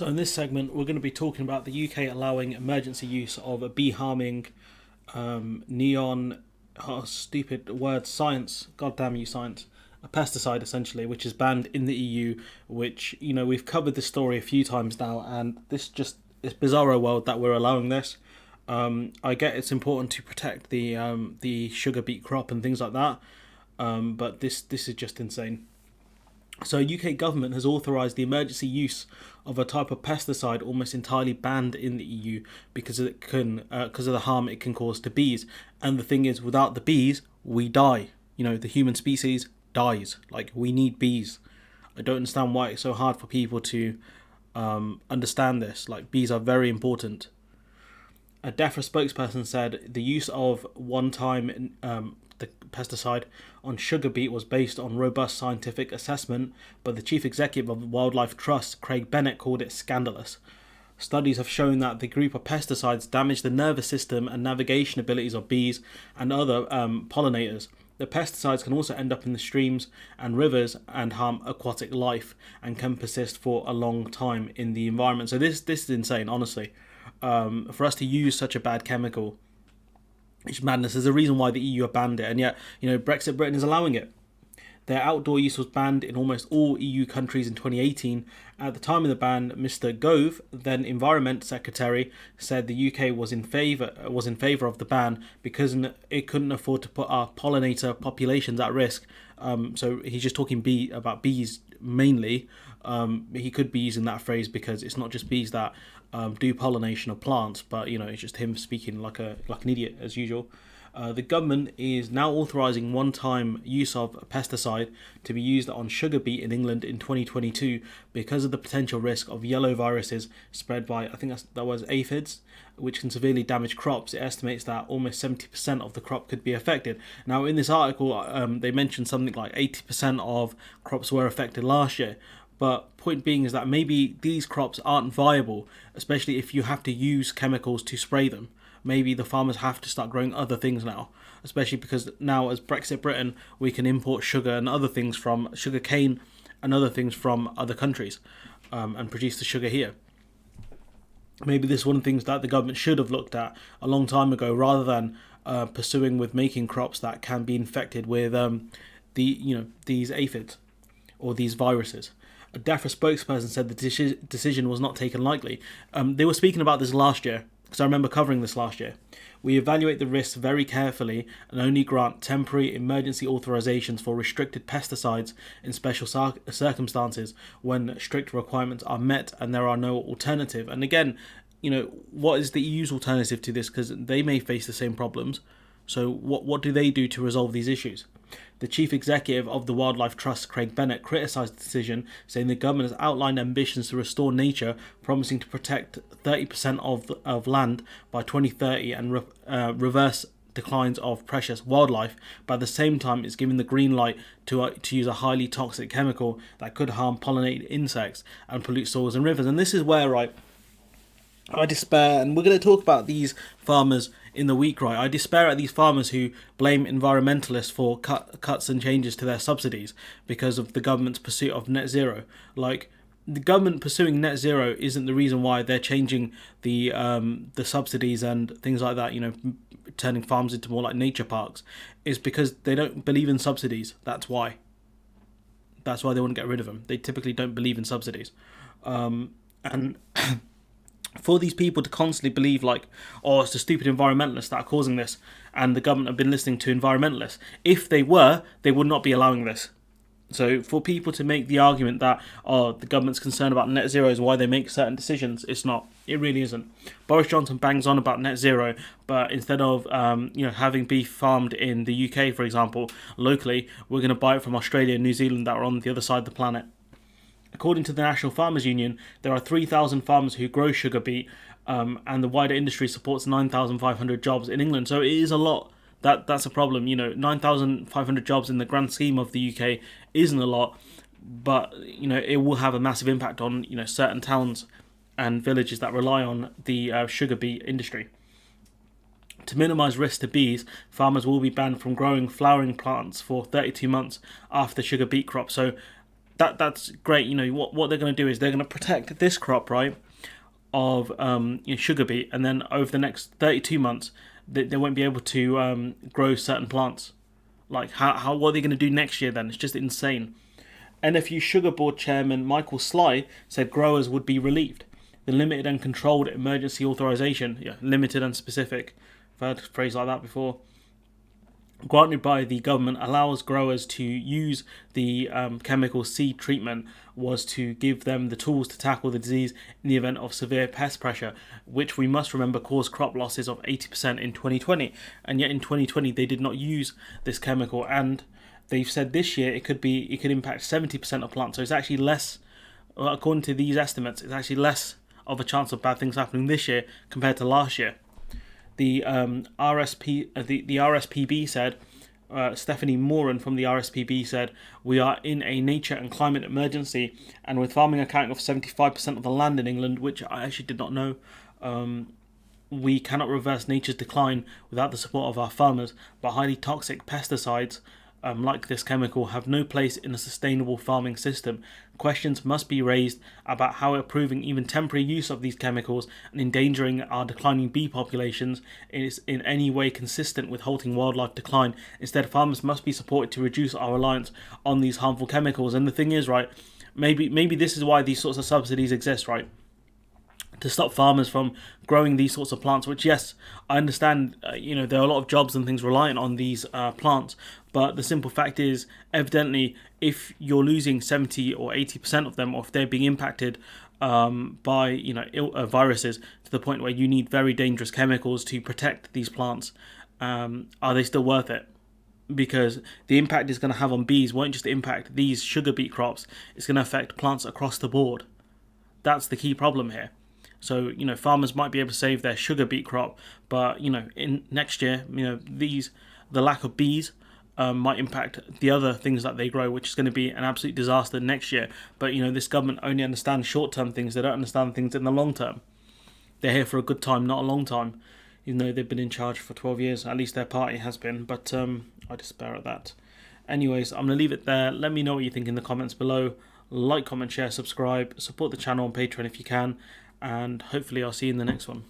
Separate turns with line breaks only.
So in this segment, we're going to be talking about the UK allowing emergency use of a bee-harming neon, stupid word, science, god damn you science, a pesticide essentially, which is banned in the EU, which, we've covered this story a few times now, and this just, it's bizarro world that we're allowing this. I get it's important to protect the sugar beet crop and things like that, but this is just insane. So, UK government has authorised the emergency use of a type of pesticide almost entirely banned in the EU because because of the harm it can cause to bees. And the thing is, without the bees, we die. The human species dies. Like, we need bees. I don't understand why it's so hard for people to understand this. Like, bees are very important. A DEFRA spokesperson said the use of one-time the pesticide on sugar beet was based on robust scientific assessment, but the chief executive of the Wildlife Trust, Craig Bennett, called it scandalous. Studies have shown that the group of pesticides damage the nervous system and navigation abilities of bees and other pollinators. The pesticides can also end up in the streams and rivers and harm aquatic life and can persist for a long time in the environment. So this is insane, honestly. For us to use such a bad chemical, it's madness. There's a reason why the EU have banned it, and yet, Brexit Britain is allowing it. Their outdoor use was banned in almost all EU countries in 2018. At the time of the ban, Mr. Gove, then Environment Secretary, said the UK was in favour of the ban because it couldn't afford to put our pollinator populations at risk. So he's just talking about bees mainly. He could be using that phrase because it's not just bees that do pollination of plants, but it's just him speaking like an idiot as usual. The government is now authorising one-time use of a pesticide to be used on sugar beet in England in 2022 because of the potential risk of yellow viruses spread by, I think that was aphids, which can severely damage crops. It estimates that almost 70% of the crop could be affected. Now, in this article, they mentioned something like 80% of crops were affected last year. But point being is that maybe these crops aren't viable, especially if you have to use chemicals to spray them. Maybe the farmers have to start growing other things now, especially because now as Brexit Britain, we can import sugar and other things from sugar cane and other things from other countries and produce the sugar here. Maybe this is one of the things that the government should have looked at a long time ago rather than pursuing with making crops that can be infected with these aphids or these viruses. A DEFRA spokesperson said the decision was not taken lightly. They were speaking about this last year, because I remember covering this last year. We evaluate the risks very carefully and only grant temporary emergency authorizations for restricted pesticides in special circumstances when strict requirements are met and there are no alternative. And again, what is the EU's alternative to this? Because they may face the same problems. So what do they do to resolve these issues? The chief executive of the Wildlife Trust, Craig Bennett, criticised the decision, saying the government has outlined ambitions to restore nature, promising to protect 30% of land by 2030 and reverse declines of precious wildlife. But at the same time, it's giving the green light to use a highly toxic chemical that could harm pollinated insects and pollute soils and rivers. And this is where I despair, and we're going to talk about these farmers in the week, right? I despair at these farmers who blame environmentalists for cuts and changes to their subsidies because of the government's pursuit of net zero. Like, the government pursuing net zero isn't the reason why they're changing the subsidies and things like that, turning farms into more like nature parks. It's because they don't believe in subsidies. That's why they want to get rid of them. They typically don't believe in subsidies. And for these people to constantly believe it's the stupid environmentalists that are causing this, and the government have been listening to environmentalists. If they were, they would not be allowing this. So for people to make the argument that the government's concerned about net zero is why they make certain decisions, it's not. It really isn't. Boris Johnson bangs on about net zero, but instead of having beef farmed in the UK, for example, locally, we're going to buy it from Australia and New Zealand that are on the other side of the planet. According to the National Farmers Union, there are 3,000 farmers who grow sugar beet, and the wider industry supports 9,500 jobs in England. So it is a lot. That's a problem. 9,500 jobs in the grand scheme of the UK isn't a lot, but it will have a massive impact on certain towns and villages that rely on the sugar beet industry. To minimise risk to bees, farmers will be banned from growing flowering plants for 32 months after the sugar beet crop. So that's great. You know what they're going to do is they're going to protect this crop, right, of sugar beet, and then over the next 32 months they won't be able to grow certain plants. Like how what are they going to do next year then? It's just insane. NFU Sugar Board Chairman Michael Sly said growers would be relieved. The limited and controlled emergency authorization, yeah, limited and specific, I've heard a phrase like that before, granted by the government allows growers to use the chemical seed treatment was to give them the tools to tackle the disease in the event of severe pest pressure, which we must remember caused crop losses of 80% in 2020. And yet in 2020 they did not use this chemical, and they've said this year it could impact 70% of plants. So it's actually less, according to these estimates, it's actually less of a chance of bad things happening this year compared to last year. The RSPB said, Stephanie Moran from the RSPB said, we are in a nature and climate emergency, and with farming accounting of 75% of the land in England, which I actually did not know, we cannot reverse nature's decline without the support of our farmers, but highly toxic pesticides like this chemical have no place in a sustainable farming system. Questions must be raised about how approving even temporary use of these chemicals and endangering our declining bee populations is in any way consistent with halting wildlife decline. Instead, farmers must be supported to reduce our reliance on these harmful chemicals. And the thing is, right, maybe this is why these sorts of subsidies exist, right? To stop farmers from growing these sorts of plants, which, yes, I understand, there are a lot of jobs and things reliant on these plants, but the simple fact is, evidently, if you're losing 70 or 80% of them, or if they're being impacted by, viruses to the point where you need very dangerous chemicals to protect these plants, are they still worth it? Because the impact it's going to have on bees won't just impact these sugar beet crops, it's going to affect plants across the board. That's the key problem here. So, farmers might be able to save their sugar beet crop, but, in next year, the lack of bees might impact the other things that they grow, which is going to be an absolute disaster next year. But, this government only understands short-term things. They don't understand things in the long term. They're here for a good time, not a long time, even though they've been in charge for 12 years. At least their party has been, but I despair at that. Anyways, I'm going to leave it there. Let me know what you think in the comments below. Like, comment, share, subscribe. Support the channel on Patreon if you can. And hopefully I'll see you in the next one.